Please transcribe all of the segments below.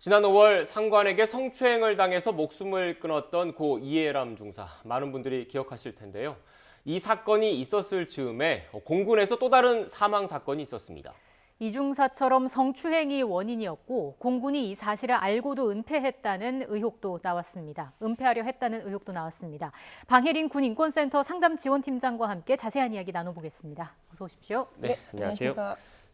지난 5월 상관에게 성추행을 당해서 목숨을 끊었던 고 이해람 중사, 많은 분들이 기억하실 텐데요. 이 사건이 있었을 즈음에 공군에서 또 다른 사망 사건이 있었습니다. 이 중사처럼 성추행이 원인이었고 공군이 이 사실을 알고도 은폐했다는 의혹도 나왔습니다. 은폐하려 했다는 의혹도 나왔습니다. 방혜린 군 인권센터 상담지원팀장과 함께 자세한 이야기 나눠보겠습니다. 어서 오십시오. 네, 안녕하세요.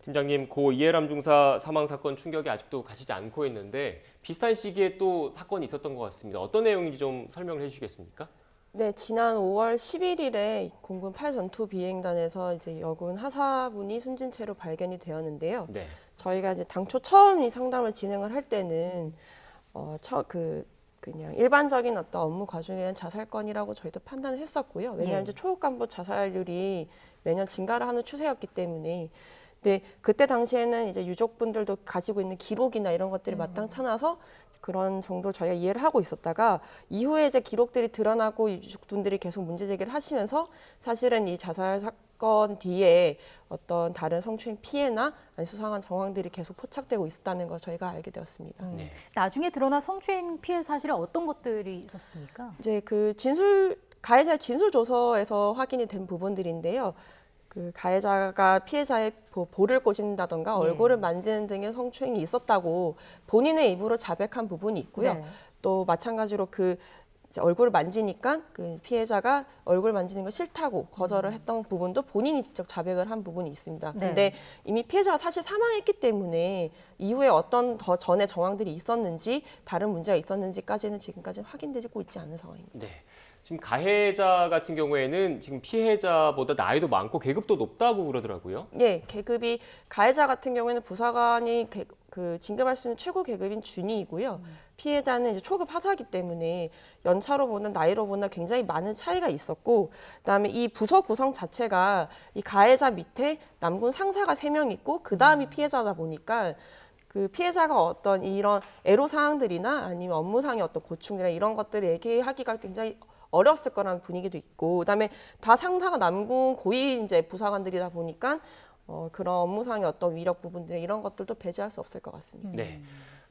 팀장님, 고 이해람 중사 사망 사건 충격이 아직도 가시지 않고 있는데 비슷한 시기에 또 사건이 있었던 것 같습니다. 어떤 내용인지 좀 설명을 해주시겠습니까? 네, 지난 5월 11일에 공군 8전투 비행단에서 이제 여군 하사분이 숨진 채로 발견이 되었는데요. 네. 저희가 이제 당초 처음 이 상담을 진행을 할 때는 그냥 일반적인 어떤 업무 과중에 대한 자살건이라고 저희도 판단을 했었고요. 왜냐하면 이제 초급 간부 자살률이 매년 증가를 하는 추세였기 때문에. 근데 그때 당시에는 이제 유족분들도 가지고 있는 기록이나 이런 것들이 마땅찮아서 그런 정도 저희가 이해를 하고 있었다가 이후에 이제 기록들이 드러나고 유족분들이 계속 문제 제기를 하시면서 사실은 이 자살 사건 뒤에 어떤 다른 성추행 피해나 아니 수상한 정황들이 계속 포착되고 있었다는 걸 저희가 알게 되었습니다. 네. 나중에 드러난 성추행 피해 사실에 어떤 것들이 있었습니까? 이제 그 가해자의 진술 조서에서 확인이 된 부분들인데요. 그 가해자가 피해자의 볼을 꼬신다던가 얼굴을 만지는 등의 성추행이 있었다고 본인의 입으로 자백한 부분이 있고요. 네. 또 마찬가지로 그 이제 얼굴을 만지니까 그 피해자가 얼굴 만지는 거 싫다고 거절을 했던 부분도 본인이 직접 자백을 한 부분이 있습니다. 네. 근데 이미 피해자가 사실 사망했기 때문에 이후에 어떤 더 전에 정황들이 있었는지 다른 문제가 있었는지까지는 지금까지는 확인되고 있지 않은 상황입니다. 네. 지금 가해자 같은 경우에는 지금 피해자보다 나이도 많고 계급도 높다고 그러더라고요. 네, 계급이 가해자 같은 경우에는 부사관이 진급할 수 있는 최고 계급인 준이이고요. 피해자는 이제 초급 하사이기 때문에 연차로 보나 나이로 보나 굉장히 많은 차이가 있었고, 그다음에 이 부서 구성 자체가 이 가해자 밑에 남군 상사가 3명 있고 그 다음이 피해자다 보니까 그 피해자가 어떤 이런 애로 사항들이나 아니면 업무상의 어떤 고충이나 이런 것들을 얘기하기가 굉장히 어렸을 거라는 분위기도 있고, 그다음에 다 상사가 남군 고위 이제 부사관들이다 보니까 그런 업무상의 어떤 위력 부분들 이런 것들도 배제할 수 없을 것 같습니다. 네.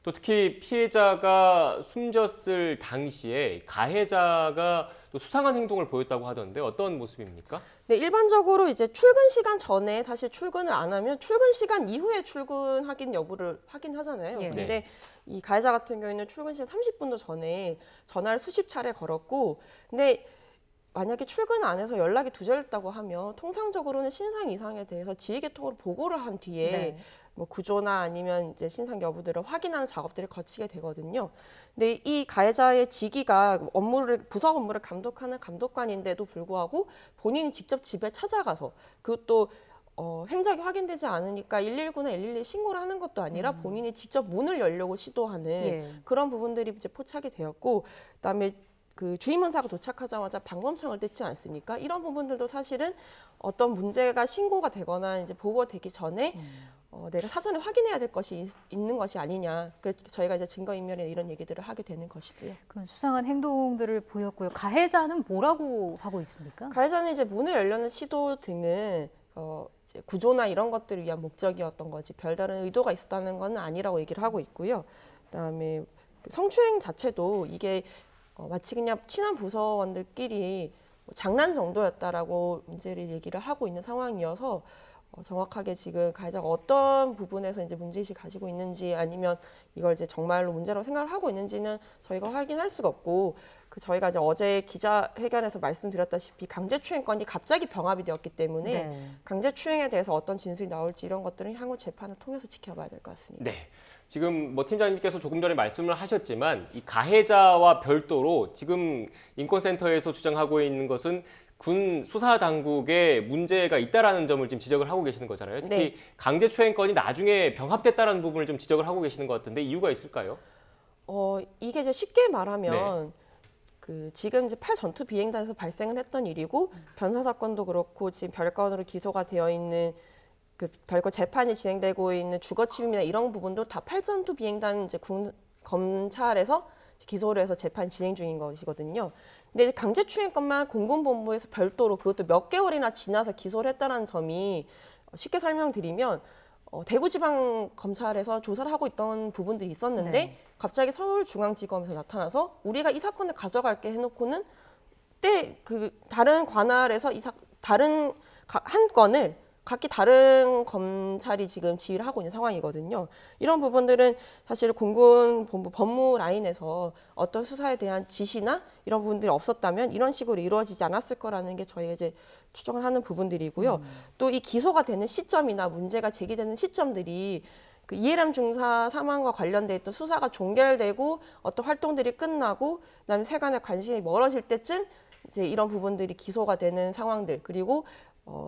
또 특히 피해자가 숨졌을 당시에 가해자가 또 수상한 행동을 보였다고 하던데 어떤 모습입니까? 네, 일반적으로 이제 출근 시간 전에 사실 출근을 안 하면 출근 시간 이후에 출근 확인 여부를 확인하잖아요. 예. 근데 이 가해자 같은 경우에는 출근 시간 30분도 전에 전화를 수십 차례 걸었고, 근데 만약에 출근 안 해서 연락이 두절됐다고 하면 통상적으로는 신상 이상에 대해서 지휘계통으로 보고를 한 뒤에 네. 뭐 구조나 아니면 이제 신상 여부들을 확인하는 작업들을 거치게 되거든요. 근데 이 가해자의 직위가 부서 업무를 감독하는 감독관인데도 불구하고 본인이 직접 집에 찾아가서 그것도 행적이 확인되지 않으니까 119나 112에 신고를 하는 것도 아니라 본인이 직접 문을 열려고 시도하는 예. 그런 부분들이 이제 포착이 되었고, 그다음에 그 주임원사가 도착하자마자 방범창을 뗐지 않습니까? 이런 부분들도 사실은 어떤 문제가 신고가 되거나 이제 보고되기 전에 내가 사전에 확인해야 될 것이 있는 것이 아니냐. 그래서 저희가 이제 증거인멸이나 이런 얘기들을 하게 되는 것이고요. 그런 수상한 행동들을 보였고요. 가해자는 뭐라고 하고 있습니까? 가해자는 이제 문을 열려는 시도 등은 이제 구조나 이런 것들을 위한 목적이었던 거지 별다른 의도가 있었다는 건 아니라고 얘기를 하고 있고요. 그다음에 성추행 자체도 이게 마치 그냥 친한 부서원들끼리 장난 정도였다라고 문제를 얘기를 하고 있는 상황이어서 정확하게 지금 가해자가 어떤 부분에서 이제 문제의식 가지고 있는지 아니면 이걸 이제 정말로 문제라고 생각을 하고 있는지는 저희가 확인할 수가 없고, 저희가 이제 어제 기자회견에서 말씀드렸다시피 강제추행건이 갑자기 병합이 되었기 때문에 네. 강제추행에 대해서 어떤 진술이 나올지 이런 것들은 향후 재판을 통해서 지켜봐야 될 것 같습니다. 네. 지금 뭐 팀장님께서 조금 전에 말씀을 하셨지만 이 가해자와 별도로 지금 인권센터에서 주장하고 있는 것은 군 수사 당국에 문제가 있다라는 점을 지금 지적을 하고 계시는 거잖아요. 특히 네. 강제추행건이 나중에 병합됐다라는 부분을 좀 지적을 하고 계시는 것 같은데 이유가 있을까요? 이게 이제 쉽게 말하면 지금 이제 8전투 비행단에서 발생을 했던 일이고 변사 사건도 그렇고 지금 별건으로 기소가 되어 있는 그 별거 재판이 진행되고 있는 주거 침입이나 이런 부분도 다 8전투 비행단 이제 검찰에서 기소를 해서 재판 진행 중인 것이거든요. 근데 이제 강제추행건만 공군본부에서 별도로 그것도 몇 개월이나 지나서 기소를 했다는 점이 쉽게 설명드리면 대구지방검찰에서 조사를 하고 있던 부분들이 있었는데 네. 갑자기 서울중앙지검에서 나타나서 우리가 이 사건을 가져갈게 해놓고는 다른 관할에서 다른 한 건을 각기 다른 검찰이 지금 지휘를 하고 있는 상황이거든요. 이런 부분들은 사실 공군본부 법무 라인에서 어떤 수사에 대한 지시나 이런 부분들이 없었다면 이런 식으로 이루어지지 않았을 거라는 게 저희가 이제 추정을 하는 부분들이고요. 또 이 기소가 되는 시점이나 문제가 제기되는 시점들이 그 이해람 중사 사망과 관련돼 있던 수사가 종결되고 어떤 활동들이 끝나고 그다음에 세간의 관심이 멀어질 때쯤 이제 이런 부분들이 기소가 되는 상황들 그리고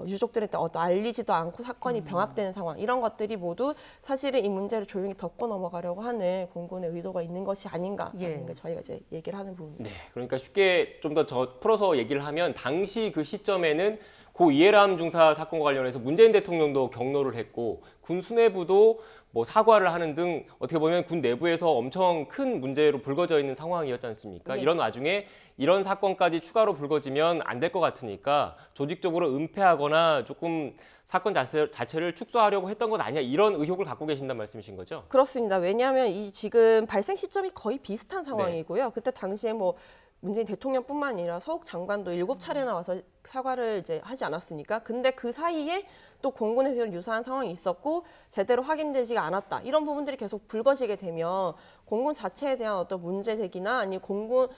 유족들한테 알리지도 않고 사건이 병합되는 상황 이런 것들이 모두 사실은 이 문제를 조용히 덮고 넘어가려고 하는 공군의 의도가 있는 것이 아닌가라는 게 저희가 이제 얘기를 하는 부분입니다. 네, 그러니까 쉽게 좀 더 풀어서 얘기를 하면 당시 그 시점에는 고 이해람 중사 사건과 관련해서 문재인 대통령도 경로를 했고 군 수뇌부도 뭐 사과를 하는 등 어떻게 보면 군 내부에서 엄청 큰 문제로 불거져 있는 상황이었지 않습니까? 네. 이런 와중에 이런 사건까지 추가로 불거지면 안 될 것 같으니까 조직적으로 은폐하거나 조금 사건 자체를 축소하려고 했던 것 아니냐 이런 의혹을 갖고 계신다는 말씀이신 거죠? 그렇습니다. 왜냐하면 이 지금 발생 시점이 거의 비슷한 상황이고요. 그때 당시에 뭐 문재인 대통령뿐만 아니라 서욱 장관도 7차례 나와서 사과를 이제 하지 않았습니까? 근데 그 사이에 또 공군에서 유사한 상황이 있었고 제대로 확인되지가 않았다. 이런 부분들이 계속 불거지게 되면 공군 자체에 대한 어떤 문제 제기나 아니면 공군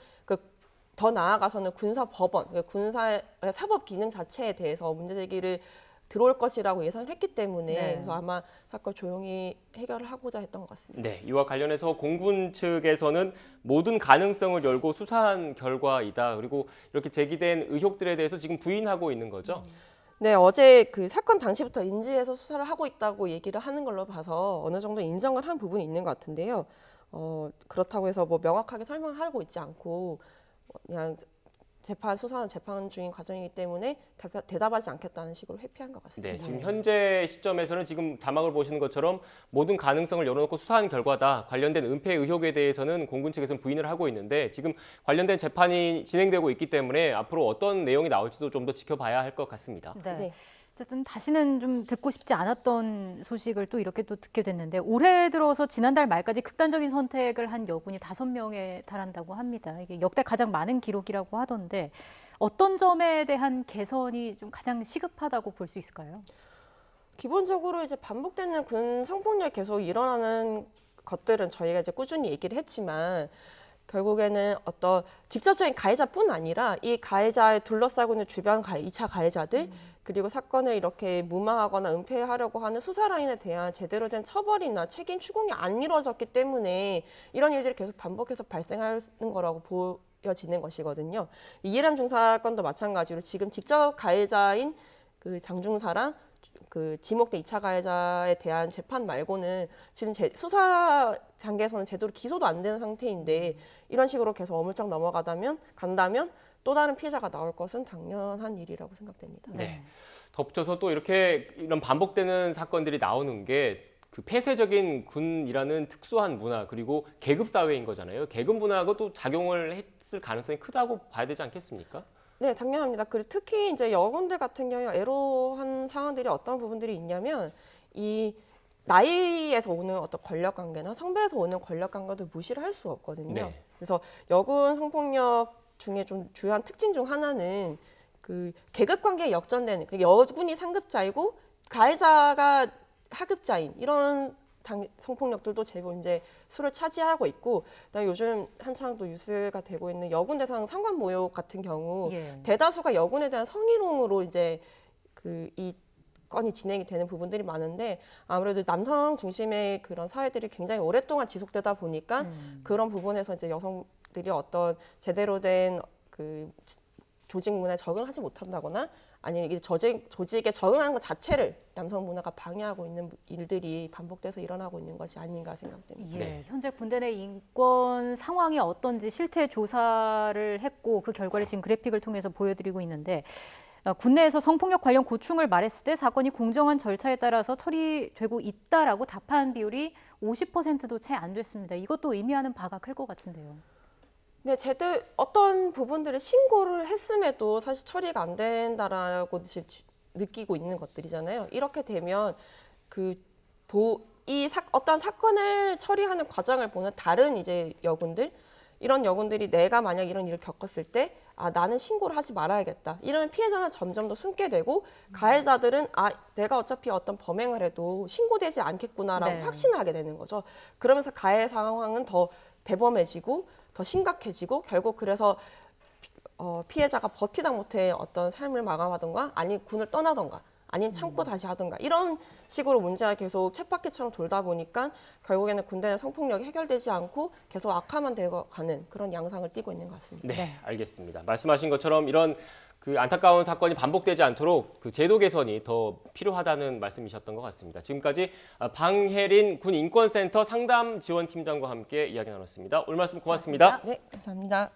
더 나아가서는 군사법원, 군사 사법 기능 자체에 대해서 문제 제기를 들어올 것이라고 예상을 했기 때문에 네. 그래서 아마 사건 조용히 해결을 하고자 했던 것 같습니다. 네, 이와 관련해서 공군 측에서는 모든 가능성을 열고 수사한 결과이다. 그리고 이렇게 제기된 의혹들에 대해서 지금 부인하고 있는 거죠? 네, 어제 그 사건 당시부터 인지해서 수사를 하고 있다고 얘기를 하는 걸로 봐서 어느 정도 인정을 한 부분이 있는 것 같은데요. 그렇다고 해서 뭐 명확하게 설명하고 있지 않고 그냥 수사는 재판 중인 과정이기 때문에 대답하지 않겠다는 식으로 회피한 것 같습니다. 네, 지금 현재 시점에서는 지금 자막을 보시는 것처럼 모든 가능성을 열어놓고 수사한 결과다. 관련된 은폐 의혹에 대해서는 공군 측에서는 부인을 하고 있는데 지금 관련된 재판이 진행되고 있기 때문에 앞으로 어떤 내용이 나올지도 좀 더 지켜봐야 할 것 같습니다. 네. 네. 어쨌든 다시는 좀 듣고 싶지 않았던 소식을 또 이렇게 또 듣게 됐는데 올해 들어서 지난달 말까지 극단적인 선택을 한 여군이 5명에 달한다고 합니다. 이게 역대 가장 많은 기록이라고 하던데 어떤 점에 대한 개선이 좀 가장 시급하다고 볼 수 있을까요? 기본적으로 이제 반복되는 군 성폭력 계속 일어나는 것들은 저희가 이제 꾸준히 얘기를 했지만 결국에는 어떤 직접적인 가해자뿐 아니라 이 가해자에 둘러싸고 있는 주변 2차 가해자들 그리고 사건을 이렇게 무마하거나 은폐하려고 하는 수사 라인에 대한 제대로 된 처벌이나 책임 추궁이 안 이루어졌기 때문에 이런 일들이 계속 반복해서 발생하는 거라고 보여지는 것이거든요. 이해람 중사 건도 마찬가지로 지금 직접 가해자인 그 장중사랑 그 지목된 2차 가해자에 대한 재판 말고는 지금 수사 단계에서는 제대로 기소도 안 되는 상태인데 이런 식으로 계속 어물쩍 간다면 또 다른 피해자가 나올 것은 당연한 일이라고 생각됩니다. 네. 덧붙여서 또 이런 반복되는 사건들이 나오는 게 그 폐쇄적인 군이라는 특수한 문화 그리고 계급 사회인 거잖아요. 계급 문화가 또 작용을 했을 가능성이 크다고 봐야 되지 않겠습니까? 네, 당연합니다. 그리고 특히 이제 여군들 같은 경우에 애로한 상황들이 어떤 부분들이 있냐면 이 나이에서 오는 어떤 권력 관계나 성별에서 오는 권력 관계도 무시를 할 수 없거든요. 네. 그래서 여군 성폭력 중에 좀 주요한 특징 중 하나는 그 계급 관계에 역전되는 그 여군이 상급자이고 가해자가 하급자인 이런 성폭력들도 제법 이제 수를 차지하고 있고 그다음에 요즘 한창 또 뉴스가 되고 있는 여군 대상 상관 모욕 같은 경우 대다수가 여군에 대한 성희롱으로 이제 이 건이 진행이 되는 부분들이 많은데 아무래도 남성 중심의 그런 사회들이 굉장히 오랫동안 지속되다 보니까 그런 부분에서 이제 여성들이 어떤 제대로 된 그 조직 문화에 적응하지 못한다거나 아니면 이 조직에 적응하는 것 자체를 남성 문화가 방해하고 있는 일들이 반복돼서 일어나고 있는 것이 아닌가 생각됩니다. 예, 현재 군대 내 인권 상황이 어떤지 실태 조사를 했고 그 결과를 지금 그래픽을 통해서 보여드리고 있는데 군내에서 성폭력 관련 고충을 말했을 때 사건이 공정한 절차에 따라서 처리되고 있다라고 답한 비율이 50%도 채 안 됐습니다. 이것도 의미하는 바가 클 것 같은데요. 네, 어떤 부분들을 신고를 했음에도 사실 처리가 안 된다라고 느끼고 있는 것들이잖아요. 이렇게 되면 그 어떤 사건을 처리하는 과정을 보는 다른 이제 여군들, 이런 여군들이 내가 만약 이런 일을 겪었을 때 나는 신고를 하지 말아야겠다. 이러면 피해자는 점점 더 숨게 되고 가해자들은 내가 어차피 어떤 범행을 해도 신고되지 않겠구나라고 네. 확신을 하게 되는 거죠. 그러면서 가해 상황은 더 대범해지고 더 심각해지고 결국 그래서 피해자가 버티다 못해 어떤 삶을 마감하던가 아니면 군을 떠나던가 아니면 참고 다시 하던가 이런 식으로 문제가 계속 쳇바퀴처럼 돌다 보니까 결국에는 군대 내 성폭력이 해결되지 않고 계속 악화만 되어 가는 그런 양상을 띠고 있는 것 같습니다. 네, 네. 알겠습니다. 말씀하신 것처럼 이런 그 안타까운 사건이 반복되지 않도록 그 제도 개선이 더 필요하다는 말씀이셨던 것 같습니다. 지금까지 방혜린 군인권센터 상담지원팀장과 함께 이야기 나눴습니다. 오늘 말씀 고맙습니다. 네, 감사합니다.